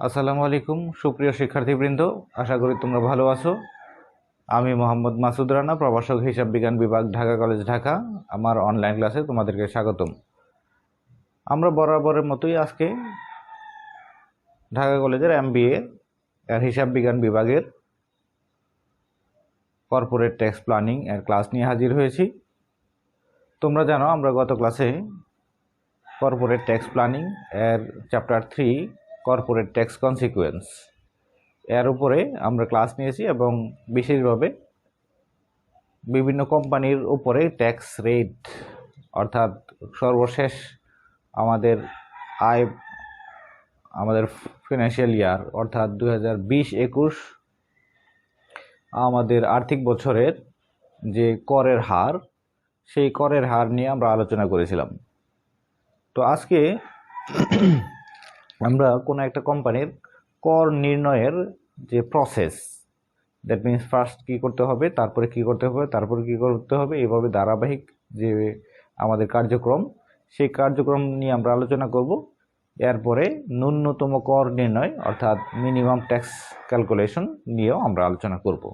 আসসালামু আলাইকুম সুপ্রিয় শিক্ষার্থীবৃন্দ, আশা করি তোমরা ভালো আছো। আমি মোহাম্মদ মাসুদ রানা, প্রভাষক হিসাব বিজ্ঞান বিভাগ, ঢাকা কলেজ, ঢাকা। আমার অনলাইন ক্লাসে তোমাদেরকে স্বাগতম। আমরা বরাবরের মতোই আজকে ঢাকা কলেজের MBA এর হিসাব বিজ্ঞান বিভাগের কর্পোরেট ট্যাক্স প্ল্যানিং এর ক্লাস নিয়ে হাজির হয়েছি। তোমরা জানো আমরা গত ক্লাসে কর্পোরেট ট্যাক্স প্ল্যানিং এর চ্যাপ্টার 3 কর্পোরেট ট্যাক্স কনসিকুয়েন্স এর উপরে আমরা ক্লাস নিয়েছি এবং বিশেষভাবে বিভিন্ন কোম্পানির উপরে ট্যাক্স রেট অর্থাৎ সর্বশেষ আমাদের ফিনান্সিয়াল ইয়ার অর্থাৎ 2020-21 আমাদের আর্থিক বছরের যে করের হার, সেই করের হার নিয়ে আমরা আলোচনা করেছিলাম। তো আজকে আমরা কোনো একটা কোম্পানির কর নির্ণয়ের যে প্রসেস, দ্যাট মিনস ফার্স্ট কী করতে হবে, তারপরে কী করতে হবে, তারপরে কী করতে হবে, এইভাবে ধারাবাহিক যে আমাদের কার্যক্রম, সেই কার্যক্রম নিয়ে আমরা আলোচনা করব। এরপরে ন্যূনতম কর নির্ণয় অর্থাৎ মিনিমাম ট্যাক্স ক্যালকুলেশন নিয়েও আমরা আলোচনা করব।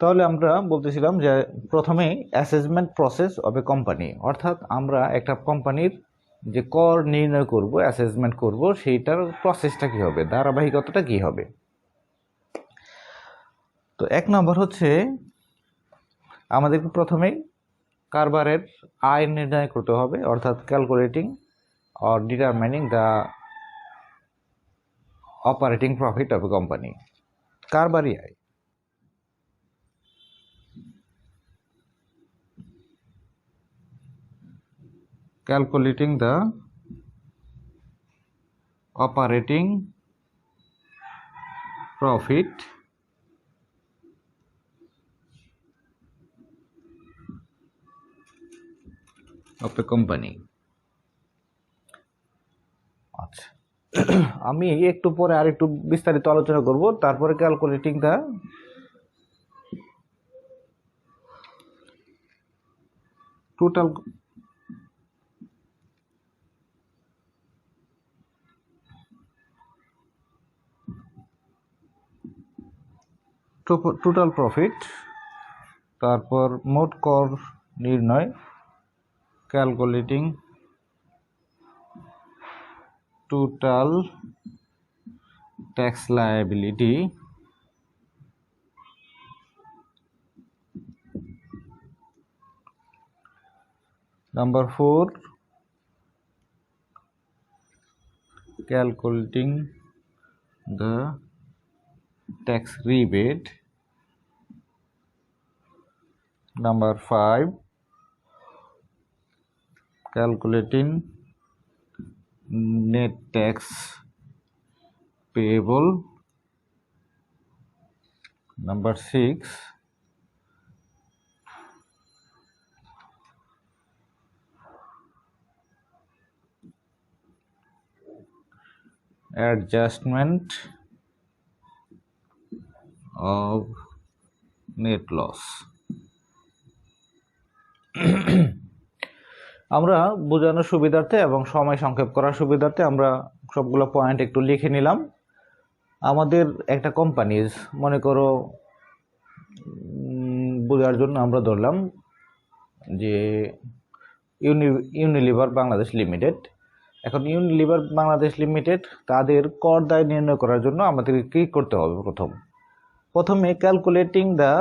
তাহলে আমরা বলতেছিলাম যে প্রথমেই assessment process of a company, অর্থাৎ আমরা একটা কোম্পানির যে কর নির্ণয় করব, অ্যাসেসমেন্ট করব, সেইটার প্রসেসটা কী হবে, ধারাবাহিকতাটা কী হবে। তো এক নম্বর হচ্ছে আমাদেরকে প্রথমেই কারবারের আয় নির্ণয় করতে হবে, অর্থাৎ calculating or determining the operating profit of a company. কারবারি আয়, calculating the operating profit of a company। আচ্ছা, আমি একটু পরে আর একটু বিস্তারিত আলোচনা করব। তারপরে ক্যালকুলেটিং দ্য টোটাল প্রফিট, তারপর মোট কর নির্ণয়, calculating total tax liability, number 4 calculating the tax rebate, number 5 calculating net tax payable, number 6 adjustment of net loss। আমরা বোঝানোর সুবিধার্থে এবং সময় সংক্ষেপ করার সুবিধার্থে আমরা সবগুলো পয়েন্ট একটু লিখে নিলাম। আমাদের একটা কোম্পানিজ, মনে করো বোঝার জন্য আমরা ধরলাম যে ইউনিলিভার বাংলাদেশ লিমিটেড। এখন ইউনিলিভার বাংলাদেশ লিমিটেড তাদের কর দায় নির্ণয় করার জন্য আমাদেরকে কী করতে হবে, প্রথমে calculating the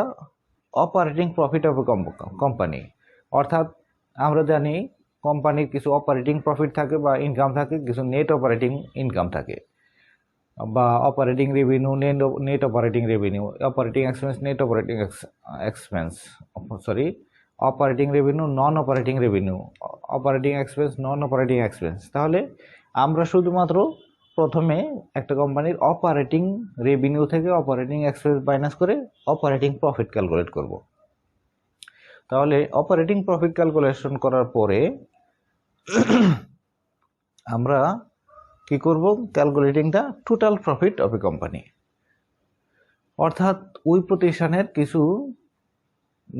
operating profit of a company, অর্থাৎ আমরা জানি কোম্পানির কিছু অপারেটিং প্রফিট থাকে বা ইনকাম থাকে, কিছু নেট অপারেটিং ইনকাম থাকে, বা operating revenue, net operating revenue, operating expense, net operating expense, sorry operating revenue, নন অপারেটিং রেভিনিউ, অপারেটিং এক্সপেন্স, নন অপারেটিং এক্সপেন্স। তাহলে আমরা শুধুমাত্র প্রথমে একটা কোম্পানির অপারেটিং রেভিনিউ থেকে অপারেটিং এক্সপেন্স মাইনাস করে অপারেটিং প্রফিট ক্যালকুলেট করব। তাহলে অপারেটিং প্রফিট ক্যালকুলেশন করার পরে আমরা কি করব, calculating the total profit of a company, অর্থাৎ ওই প্রতিষ্ঠানের কিছু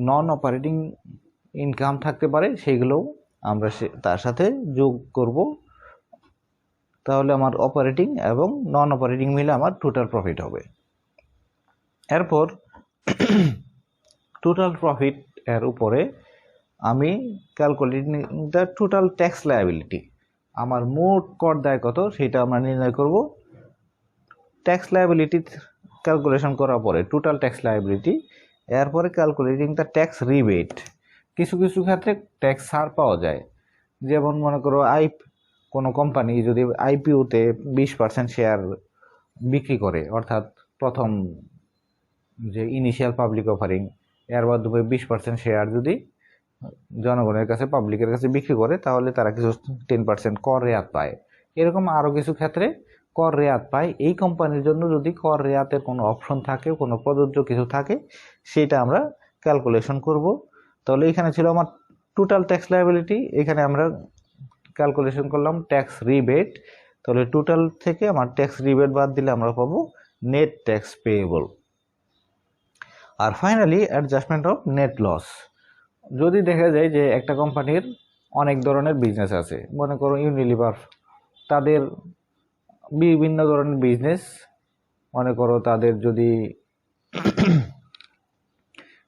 নন অপারেটিং ইনকাম থাকতে পারে, সেগুলোও আমরা তার সাথে যোগ করব। তাহলে আমার অপারেটিং এবং নন অপারেটিং মিলে আমার টোটাল প্রফিট হবে। এরপর টোটাল প্রফিট এর উপরে আমি calculating the total tax liability, আমার মোট কর দায় কত সেটা আমরা নির্ণয় করব। ট্যাক্স লায়াবিলিটি ক্যালকুলেশন করার পরে টোটাল ট্যাক্স লায়াবিলিটি, এরপরে ক্যালকুলেটিং দ্য ট্যাক্স রিবেট। কিছু কিছু ক্ষেত্রে ট্যাক্স ছাড় পাওয়া যায়, যেমন মনে করো কোনো কোম্পানি যদি আইপিওতে 20% শেয়ার বিক্রি করে, অর্থাৎ প্রথম যে ইনিশিয়াল পাবলিক অফারিং এর মাধ্যমে 20% শেয়ার যদি জনগণের কাছে পাবলিকের কাছে বিক্রি করে, তাহলে তারা কিছু 10% কর রেয়াত পায়। এরকম আরও কিছু ক্ষেত্রে কর রেয়াত পায়। এই কোম্পানির জন্য যদি কর রেয়াতের কোনো অপশন থাকে, কোনো প্রযোজ্য কিছু থাকে, সেটা আমরা ক্যালকুলেশন করব। তাহলে এখানে ছিল আমার টোটাল ট্যাক্স লায়াবিলিটি, এখানে আমরা ক্যালকুলেশন করলাম ট্যাক্স রিবেট। তাহলে টোটাল থেকে আমার ট্যাক্স রিবেট বাদ দিলে আমরা পাবো নেট ট্যাক্স পেয়েবল। আর finally adjustment of net loss. যদি দেখা যায় যে একটা কোম্পানির অনেক ধরনের বিজনেস আছে, মনে করো ইউনিলিভার, তাদের বিভিন্ন ধরনের বিজনেস, মনে করো তাদের যদি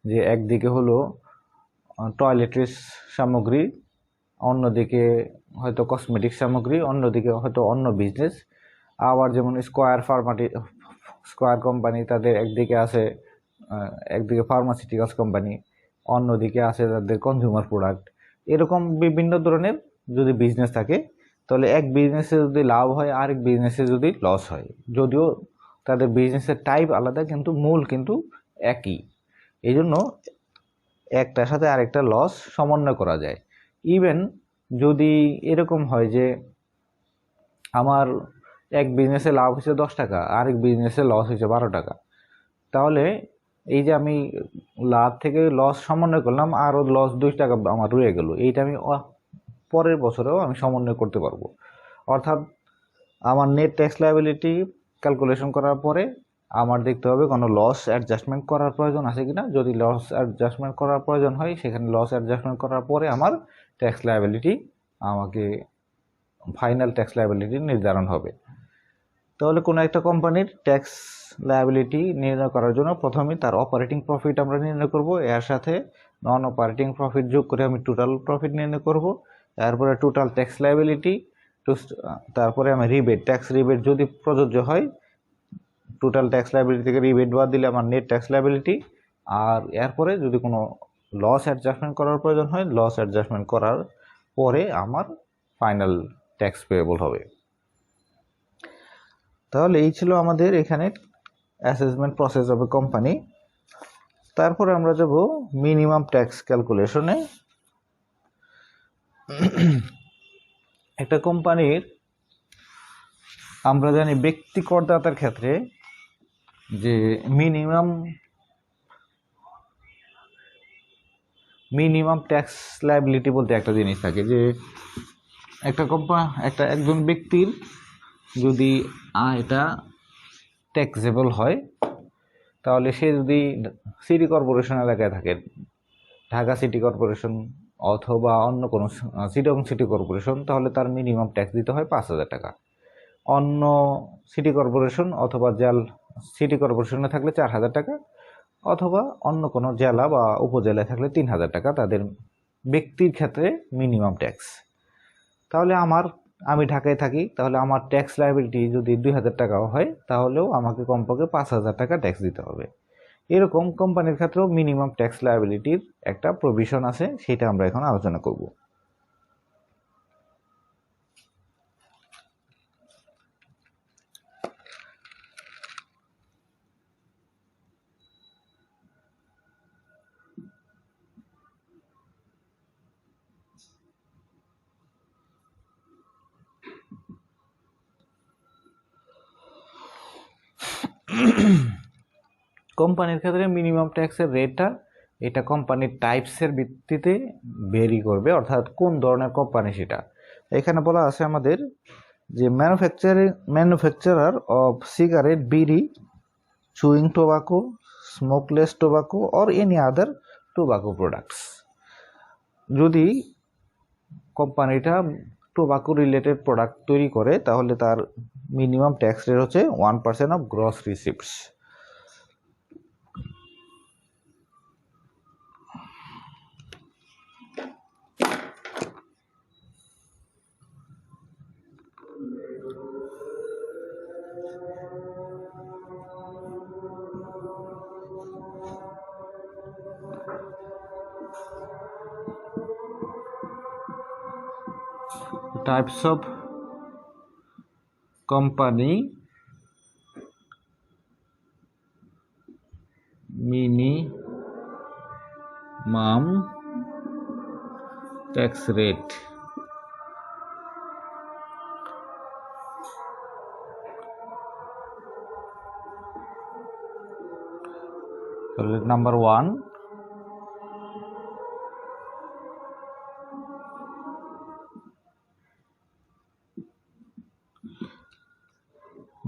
যে একদিকে হলো টয়লেট্রিস সামগ্রী, অন্যদিকে হয়তো কসমেটিক সামগ্রী, অন্যদিকে হয়তো অন্য বিজনেস। আবার যেমন স্কয়ার কোম্পানি, তাদের একদিকে ফার্মাসিউটিক্যালস কোম্পানি, অন্যদিকে আছে তাদের কনজিউমার প্রোডাক্ট। এরকম বিভিন্ন ধরনের যদি বিজনেস থাকে, তাহলে এক বিজনেসে যদি লাভ হয় আরেক বিজনেসে যদি লস হয়, যদিও তাদের বিজনেসের টাইপ আলাদা কিন্তু মূল কিন্তু একই। এই জন্য একটার সাথে আরেকটা লস সমন্বয় করা যায়। ইভেন যদি এরকম হয় যে আমার এক বিজনেসে লাভ হয়েছে 10 টাকা, আরেক বিজনেসে লস হয়েছে 12 টাকা, তাহলে এই যে আমি লাভ থেকে লস সমন্বয় করলাম, আরও লস 2 টাকা আমার রয়ে গেল, এইটা আমি পরের বছরেও আমি সমন্বয় করতে পারবো। অর্থাৎ আমার নেট ট্যাক্স লায়াবিলিটি ক্যালকুলেশন করার পরে আমার দেখতে হবে কোনো লস অ্যাডজাস্টমেন্ট করার প্রয়োজন আছে কিনা। যদি লস অ্যাডজাস্টমেন্ট করার প্রয়োজন হয়, সেখানে লস অ্যাডজাস্টমেন্ট করার পরে আমার ট্যাক্স লায়াবিলিটি, আমাকে ফাইনাল ট্যাক্স লায়াবিলিটি নির্ধারণ হবে। তাহলে কোনো একটা কোম্পানির ট্যাক্স লায়াবিলিটি নির্ণয় করার জন্য প্রথমে তার অপারেটিং প্রফিট আমরা নির্ণয় করব, এর সাথে নন অপারেটিং প্রফিট যোগ করে আমি টোটাল প্রফিট নির্ণয় করব। তারপরে টোটাল ট্যাক্স লায়াবিলিটি, তারপরে আমি ট্যাক্স রিবেট যদি প্রযোজ্য হয়, টোটাল ট্যাক্স লায়াবিলিটি থেকে রিবেট বাদ দিলে আমার নেট ট্যাক্স লায়াবিলিটি। আর এরপরে যদি কোনো লস অ্যাডজাস্টমেন্ট করার প্রয়োজন হয়, লস অ্যাডজাস্টমেন্ট করার পরে আমার ফাইনাল ট্যাক্স পেয়েবল হবে। তাহলে এই ছিল আমাদের এখানে assessment process of a company. তারপরে আমরা যাব মিনিমাম ট্যাক্স ক্যালকুলেশনে। একটা কোম্পানির আমরা জানি ব্যক্তি করদাতার ক্ষেত্রে যে মিনিমাম ট্যাক্স লায়াবিলিটি বলতে একটা জিনিস থাকে, যে একজন ব্যক্তির যদি এটা ট্যাক্সেবল হয়, তাহলে সে যদি সিটি কর্পোরেশন এলাকায় থাকে, ঢাকা সিটি কর্পোরেশন অথবা অন্য কোনো সিটি কর্পোরেশন, তাহলে তার মিনিমাম ট্যাক্স দিতে হয় 5,000 টাকা। অন্য সিটি কর্পোরেশন অথবা সিটি কর্পোরেশনে থাকলে 4,000 টাকা, অথবা অন্য কোনো জেলা বা উপজেলায় থাকলে 3,000 টাকা তাদের ব্যক্তির ক্ষেত্রে মিনিমাম ট্যাক্স। তাহলে আমি ঢাকায় থাকি, তাহলে আমার ট্যাক্স লায়াবিলিটি যদি 2,000 টাকাও হয়, তাহলেও আমাকে কমপক্ষে 5,000 টাকা ট্যাক্স দিতে হবে। এরকম কোম্পানির ক্ষেত্রেও মিনিমাম ট্যাক্স লায়াবিলিটির একটা প্রভিশন আছে, সেটা আমরা এখন আলোচনা করব। কোম্পানির ক্ষেত্রে মিনিমাম ট্যাক্সের রেটটা এটা কোম্পানির টাইপসের ভিত্তিতে ভেরি করবে, অর্থাৎ কোন ধরনের কোম্পানি সেটা। এখানে বলা আছে আমাদের যে manufacturer of cigarette, bidi, chewing tobacco, smokeless tobacco or any other tobacco products. যদি কোম্পানিটা টোবাকো রিলেটেড প্রোডাক্ট তৈরি করে তাহলে তার মিনিমাম ট্যাক্স রেট হচ্ছে 1% of gross receipts. Types of company minimum tax rate. So number 1,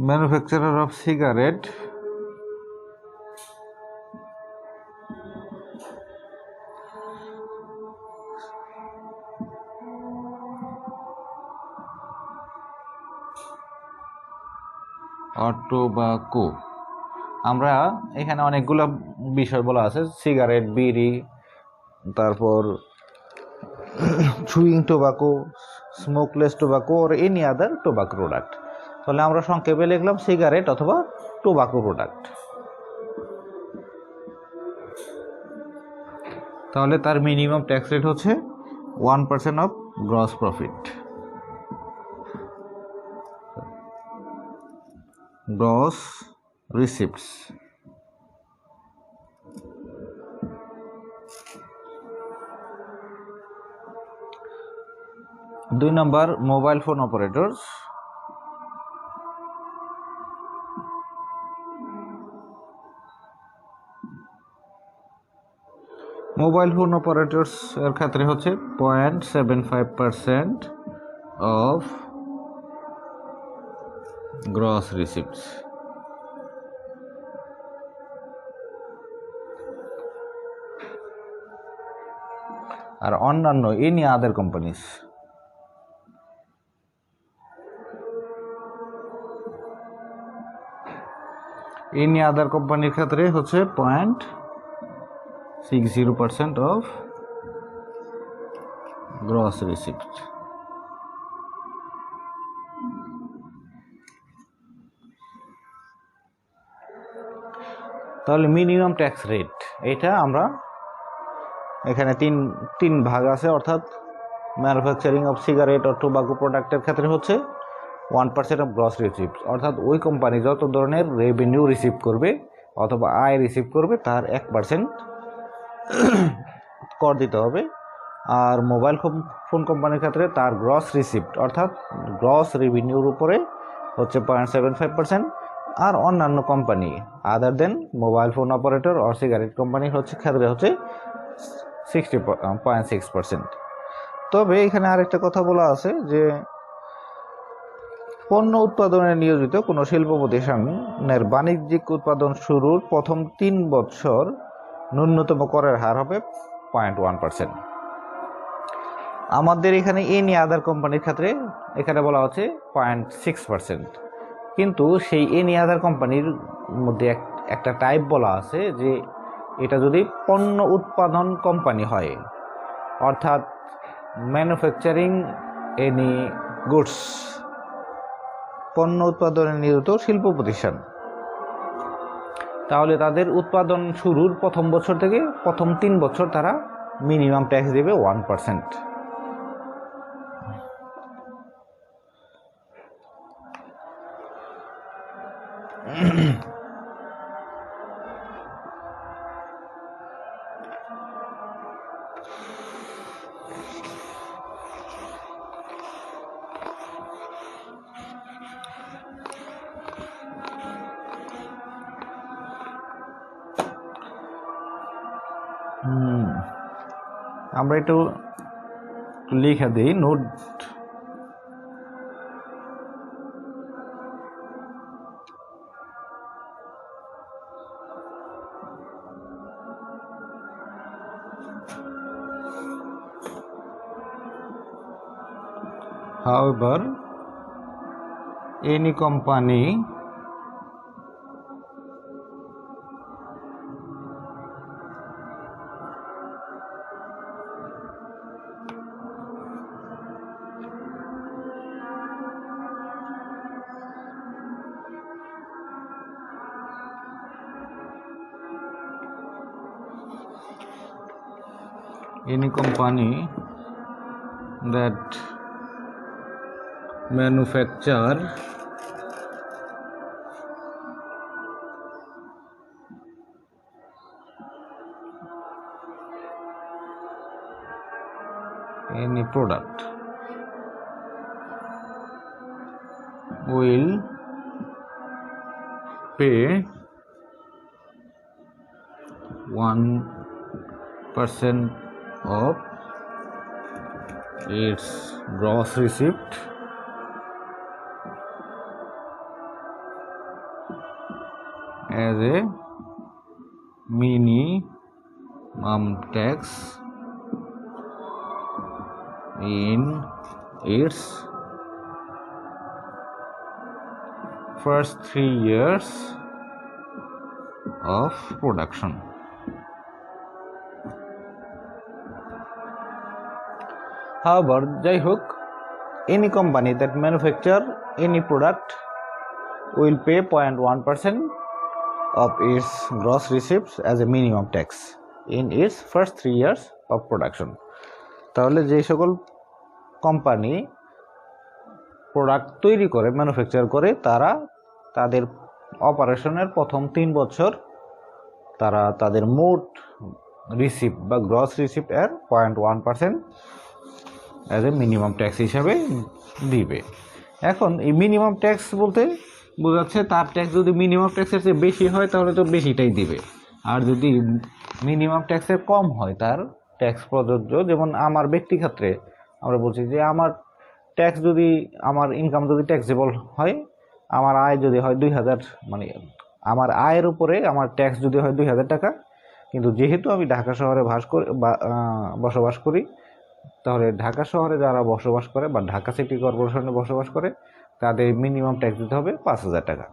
manufacturer of cigarette or tobacco। আমরা এখানে অনেকগুলো বিষয় বলা আছে, সিগারেট, বিড়ি, তারপর chewing tobacco, smokeless tobacco or any other tobacco product। তাহলে আমরা সংক্ষেপে লিখলাম সিগারেট অথবা টোবাকো প্রোডাক্ট। তাহলে তার মিনিমাম ট্যাক্স রেট হচ্ছে 1% of gross profit, gross receipts. 2 number, mobile phone operators. Mobile phone operators এর ক্ষেত্রে হচ্ছে 0.75% অফ গ্রস রিসিপ্টস। আর অন্যান্য any other companies, any other কোম্পানির ক্ষেত্রে হচ্ছে 0.60% অফ গ্রস রিসিপ্ট। তাহলে মিনিমাম ট্যাক্স রেট এটা আমরা এখানে তিন ভাগ আছে, অর্থাৎ manufacturing of cigarette or tobacco প্রোডাক্টের ক্ষেত্রে হচ্ছে 1% অফ গ্রস রিসিপ্ট, অর্থাৎ ওই কোম্পানি যত ধরনের রেভিনিউ রিসিভ করবে অথবা আয় রিসিভ করবে তার 1% কর দিতে হবে। আর মোবাইল ফোন কোম্পানির ক্ষেত্রে তার গ্রস রিসিপ্ট অর্থাৎ গ্রস রেভিনিউর উপরে হচ্ছে 0.75%। আর অন্যান্য company other than mobile phone operator or cigarette কোম্পানির ক্ষেত্রে হচ্ছে 0.6%। তবে এখানে আরেকটা কথা বলা আছে যে পণ্য উৎপাদনে নিয়োজিত কোনো শিল্প প্রতিষ্ঠানের বাণিজ্যিক উৎপাদন শুরুর প্রথম 3 বছর ন্যূনতম করের হার হবে 0.1%। আমাদের এখানে এনি আদার কোম্পানির ক্ষেত্রে এখানে বলা হচ্ছে 0.6%, কিন্তু সেই এনি আদার কোম্পানির মধ্যে একটা টাইপ বলা আছে যে এটা যদি পণ্য উৎপাদন কোম্পানি হয়, অর্থাৎ ম্যানুফ্যাকচারিং এনি গুডস, পণ্য উৎপাদনে নিয়োজিত শিল্প প্রতিষ্ঠান, তাহলে তাদের উৎপাদন শুরুর প্রথম বছর থেকে প্রথম 3 বছর তারা মিনিমাম ট্যাক্স দেবে 1%। আমরা একটু লিখে দিই note. However, any company that manufacture any product will pay 1% of its gross receipt as a minimum tax in its first 3 years of production. However, যাই হোক, any company that manufacture any product will pay 0.1% of its gross receipts as a minimum tax in its first 3 years of production. তাহলে যে সকল company product তৈরি করে, manufacture করে, তারা তাদের অপারেশনের প্রথম 3 বছর তারা তাদের মোট রিসিপ্ট বা গ্রস রিসিপ্ট এর 0.1% অ্যাজ এ মিনিমাম ট্যাক্স হিসাবে দিবে। এখন এই মিনিমাম ট্যাক্স বলতে বোঝাচ্ছে তার ট্যাক্স যদি মিনিমাম ট্যাক্সের চেয়ে বেশি হয় তাহলে তো বেশিটাই দিবে, আর যদি মিনিমাম ট্যাক্সের কম হয় তার ট্যাক্স প্রযোজ্য। যেমন আমার ব্যক্তি ক্ষেত্রে আমরা বলছি যে আমার ট্যাক্স যদি, আমার ইনকাম যদি ট্যাক্সেবল হয়, আমার আয় যদি হয় 2000, মানে আমার আয়ের উপরে আমার ট্যাক্স যদি হয় 2000 টাকা, কিন্তু যেহেতু আমি ঢাকা শহরে বসবাস করি, তাহলে ঢাকা শহরে যারা বসবাস করে বা ঢাকা সিটি কর্পোরেশনে বসবাস করে তাদের মিনিমাম ট্যাক্স দিতে হবে 5000 টাকা।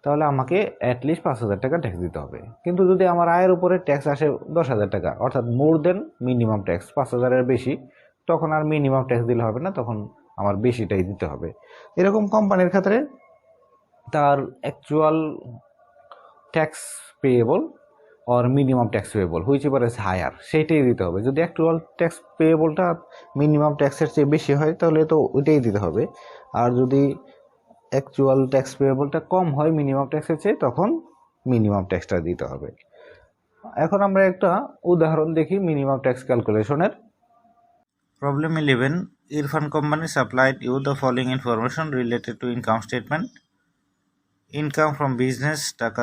তাহলে আমাকে অ্যাটলিস্ট 5000 টাকা ট্যাক্স দিতে হবে। কিন্তু যদি আমার আয়ের উপরে ট্যাক্স আসে 10,000 টাকা, অর্থাৎ মোর দেন মিনিমাম ট্যাক্স 5000-এর বেশি, তখন আর মিনিমাম ট্যাক্স দিলে হবে না, তখন আমার বেশিটাই দিতে হবে। এরকম কোম্পানির ক্ষেত্রে তার actual tax payable or minimum tax payable whichever is higher, সেইটাই দিতে হবে। যদি অ্যাকচুয়াল ট্যাক্স পেয়েবলটা মিনিমাম ট্যাক্সের চেয়ে বেশি হয় তাহলে তো ওইটাই দিতে হবে, আর যদি অ্যাকচুয়াল ট্যাক্স পেয়েবলটা কম হয় মিনিমাম ট্যাক্সের চেয়ে, তখন মিনিমাম ট্যাক্সটা দিতে হবে। এখন আমরা একটা উদাহরণ দেখি minimum tax ক্যালকুলেশনের। Problem 11. Irfan Company supplied you the following information related to income statement. Income from business টাকা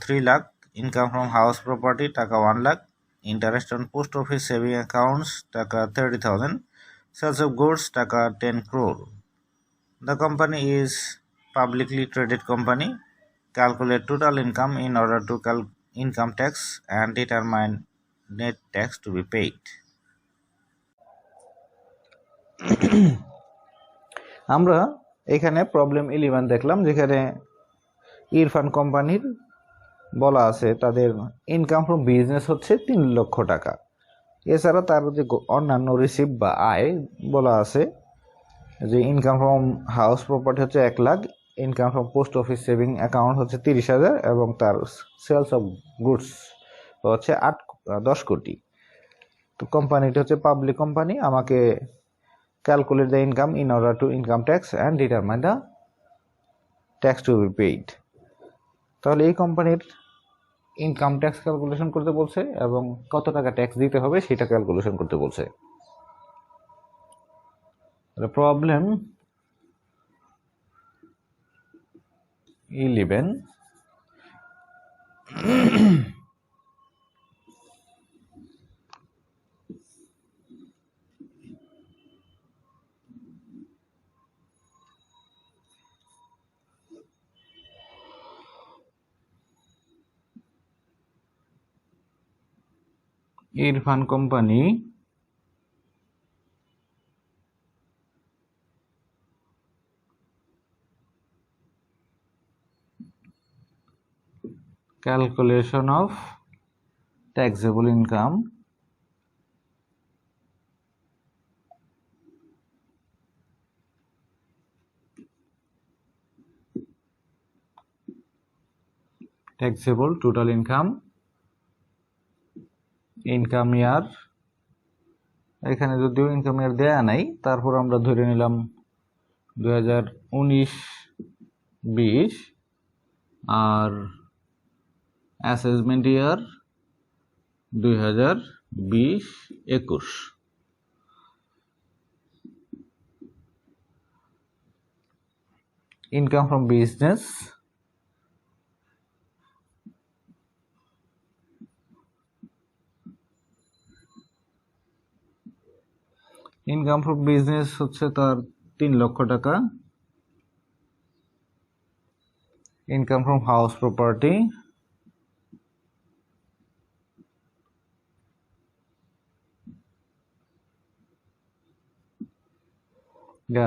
3 lakh, income from house property টাকা 1 lakh, interest on post office saving accounts টাকা 30,000, sales of goods টাকা 10 crore. The company is publicly traded company. Calculate total income in order to income tax and determine net tax to be paid. আমরা এখানে problem 11 দেখলাম, যেখানে ইরফান কোম্পানির বলা আছে তাদের ইনকাম ফ্রম বিজনেস হচ্ছে 3 লক্ষ টাকা। এছাড়া তার যে অন্যান্য রিসিপ্ট বা আয় বলা আছে যে ইনকাম ফ্রম হাউস প্রপার্টি হচ্ছে 1 lakh, income from post office saving account হচ্ছে 30,000, এবং তার সেলস অফ গুডস হচ্ছে 10 কোটি। তো কোম্পানিটা হচ্ছে পাবলিক কোম্পানি। আমাকে calculate the income in order to income tax and determine the tax to be paid. তাহলে এই কোম্পানির ইনকাম ট্যাক্স ক্যালকুলেশন করতে বলছে এবং কত টাকা ট্যাক্স দিতে হবে সেটা ক্যালকুলেশন করতে বলছে। Problem 11. Irfan company calculation of taxable income taxable total income year, এখানে যদিও ইনকাম ইয়ার দেয়া নাই, তারপর আমরা ধরে নিলাম 2019-20 আর assessment year 2020-21। Income from business হচ্ছে তার 3 লক্ষ টাকা। ইনকাম ফ্রম হাউস প্রপার্টি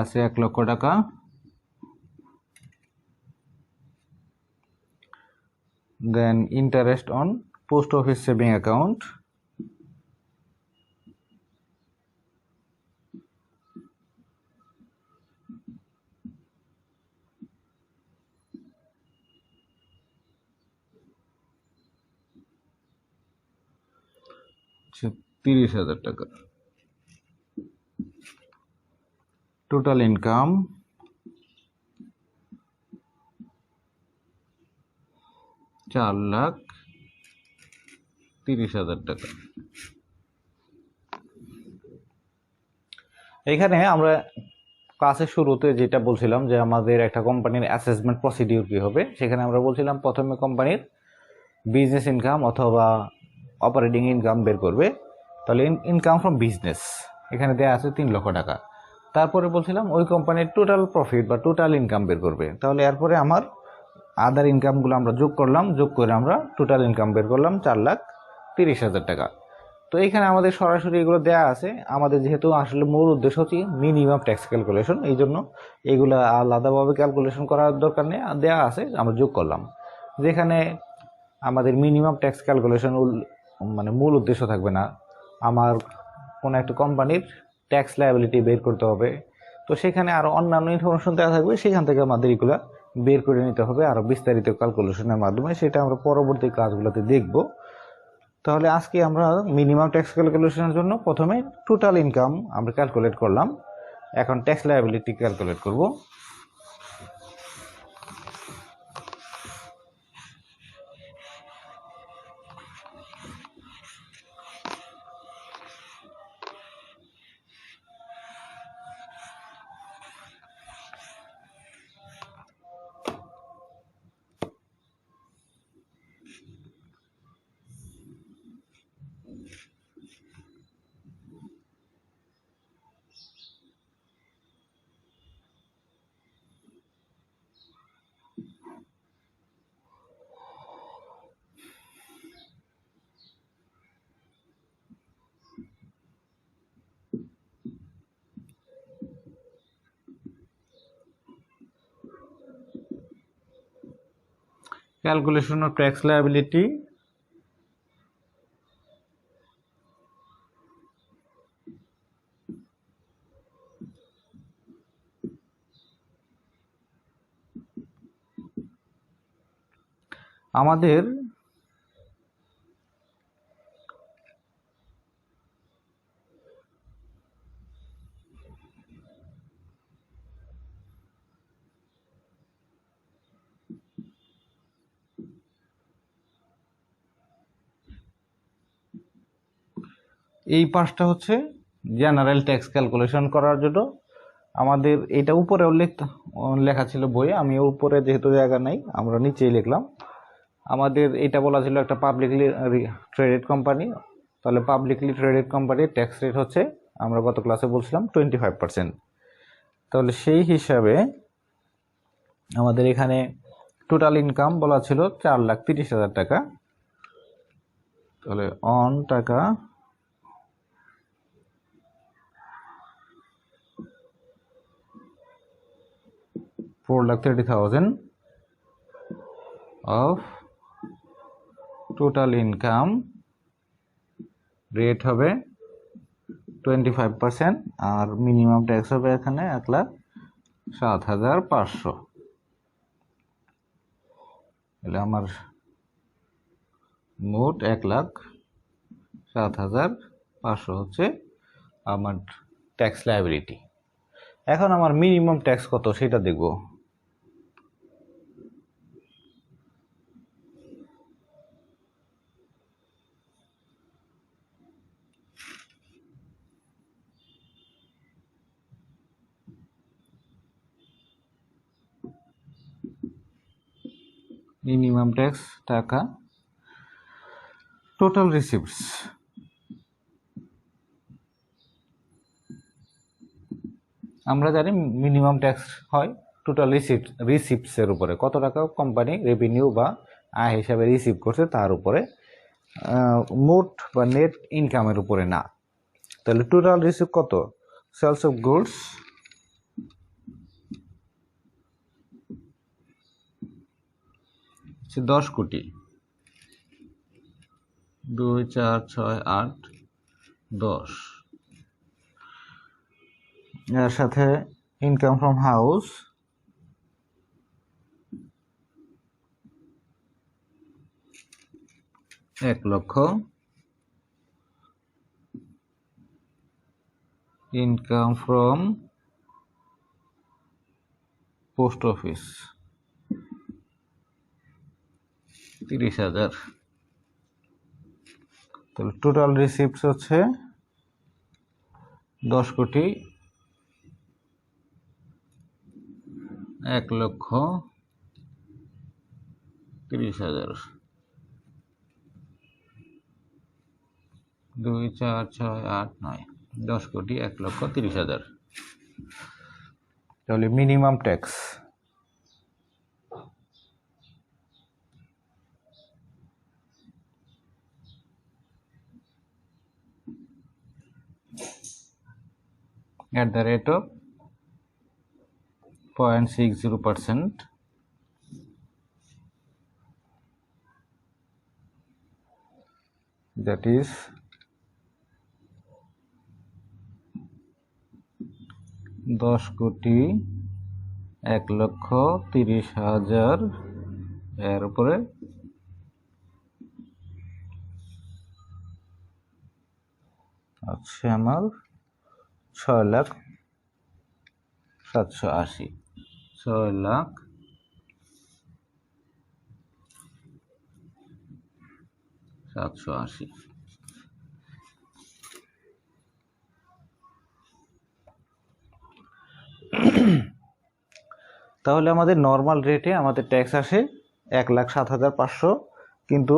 আছে 1 লক্ষ টাকা। Then interest on post office saving account হচ্ছে 30,000 টাকা। টোটাল ইনকাম $4,30,000 টাকা। এখানে আমরা ক্লাসের শুরুতে যেটা বলছিলাম যে আমাদের একটা কোম্পানির অ্যাসেসমেন্ট প্রসিডিউর কি হবে, সেখানে আমরা বলছিলাম প্রথমে কোম্পানির বিজনেস ইনকাম অথবা অপারেটিং ইনকাম বের করবে। তাহলে ইনকাম ফ্রম বিজনেস এখানে দেওয়া আছে 3 লক্ষ টাকা। তারপরে বলছিলাম ওই কোম্পানির টোটাল প্রফিট বা টোটাল ইনকাম বের করবে। তাহলে এরপরে আমার আদার ইনকামগুলো আমরা যোগ করলাম, যোগ করে আমরা টোটাল ইনকাম বের করলাম 4,30,000 টাকা। তো এখানে আমাদের সরাসরি এগুলো দেয়া আছে। আমাদের যেহেতু আসলে মূল উদ্দেশ্য হচ্ছে মিনিমাম ট্যাক্স ক্যালকুলেশন, এই জন্য এগুলো আলাদাভাবে ক্যালকুলেশন করার দরকার নেই, দেওয়া আছে আমরা যোগ করলাম। যেখানে আমাদের মিনিমাম ট্যাক্স ক্যালকুলেশন মানে মূল উদ্দেশ্য থাকবে না, আমার কোনো একটা কোম্পানির ট্যাক্স লায়াবিলিটি বের করতে হবে, তো সেখানে আরও অন্যান্য ইনফরমেশন দেওয়া থাকবে, সেখান থেকে আমাদের এগুলো বের করে নিতে হবে আরও বিস্তারিত ক্যালকুলেশনের মাধ্যমে। সেটা আমরা পরবর্তী ক্লাসগুলোতে দেখব। তাহলে আজকে আমরা মিনিমাম ট্যাক্স ক্যালকুলেশনের জন্য প্রথমে টোটাল ইনকাম আমরা ক্যালকুলেট করলাম, এখন ট্যাক্স লায়াবিলিটি ক্যালকুলেট করব। Calculation of tax liability আমাদের এই পাঁচটা হচ্ছে জেনারেল ট্যাক্স ক্যালকুলেশন করার জন্য। আমাদের এটা উপরে লেখা ছিল বইয়ে, আমি উপরে যেহেতু জায়গা নাই আমরা নিচেই লিখলাম। আমাদের এটা বলা ছিল একটা পাবলিকলি ট্রেডেড কোম্পানি, তাহলে পাবলিকলি ট্রেডেড কোম্পানির ট্যাক্স রেট হচ্ছে আমরা গত ক্লাসে বলছিলাম 25%। তাহলে সেই হিসাবে আমাদের এখানে টোটাল ইনকাম বলা ছিল 4,30,000 টাকা। তাহলে অন টাকা $4,30,000 of টোটাল ইনকাম রেট হবে 25% আর মিনিমাম ট্যাক্স হবে এখানে 1,07,500। তাহলে আমার মোট 1,07,500 হচ্ছে আমার ট্যাক্স লায়াবিলিটি। এখন আমার মিনিমাম ট্যাক্স কত সেটা দেখব। মিনিমাম ট্যাক্স টাকা, টোটাল রিসিপ্টস। আমরা জানি মিনিমাম ট্যাক্স হয় টোটাল রিসিপ্টসের উপরে, কত টাকা কোম্পানি রেভিনিউ বা আয় হিসাবে রিসিভ করছে তার উপরে, মোট বা নেট ইনকামের উপরে না। তাহলে টোটাল রিসিভ কত? সেলস অফ গুডস হচ্ছে 10 কোটি, 2, 4, 6, 8, 10। এর সাথে ইনকাম ফ্রম হাউস 1 লক্ষ, ইনকাম ফ্রম পোস্ট অফিস 30,000। তাহলে টোটাল রিসিপ্টস হচ্ছে 10 কোটি 1,30,000, 2, 4, 6, 8, 9, 10 কোটি 1,30,000। তাহলে minimum tax at the rate of 0.60%, that is 10 কোটি 1,30,000 এর উপরে আচ্ছা আমার 6,780, 6,780। তাহলে আমাদের নর্মাল রেটে আমাদের ট্যাক্স আসে 1,07,500, কিন্তু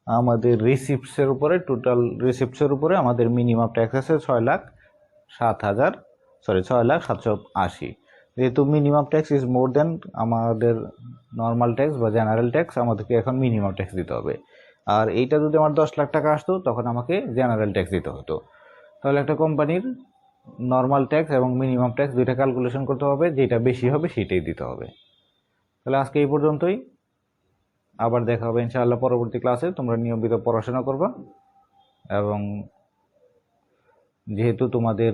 আমাদের রিসিপ্টসের উপরে, টোটাল রিসিপ্টসের উপরে আমাদের মিনিমাম ট্যাক্স আছে 6,780। যেহেতু মিনিমাম ট্যাক্স ইজ মোর দেন আমাদের নর্মাল ট্যাক্স বা জেনারেল ট্যাক্স, আমাদেরকে এখন মিনিমাম ট্যাক্স দিতে হবে। আর এইটা যদি আমার 10 লাখ টাকা আসতো তখন আমাকে জেনারেল ট্যাক্স দিতে হতো। তাহলে একটা কোম্পানির নর্মাল ট্যাক্স এবং মিনিমাম ট্যাক্স দুইটা ক্যালকুলেশন করতে হবে, যেটা বেশি হবে সেটাই দিতে হবে। তাহলে আজকে এই পর্যন্তই, আবার দেখা হবে ইনশাআল্লাহ পরবর্তী ক্লাসে। তোমরা নিয়মিত পড়াশোনা করবা, এবং যেহেতু তোমাদের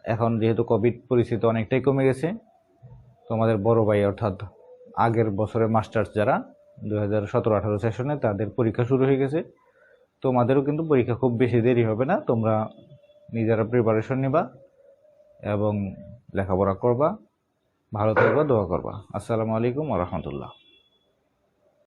এখন যেহেতু কোভিড পরিস্থিতি অনেকটাই কমে গেছে, তোমাদের বড় ভাই অর্থাৎ আগের বছরের মাস্টার্স যারা 2017-18 সেশনে, তাদের পরীক্ষা শুরু হয়ে গেছে। তোমাদেরও কিন্তু পরীক্ষা খুব বেশি দেরি হবে না। তোমরা নিজেরা প্রিপারেশন নিবা এবং লেখাপড়া করবা, ভালো থাকবা, দোয়া করবা। আসসালামু আলাইকুম ওয়া রাহমাতুল্লাহ।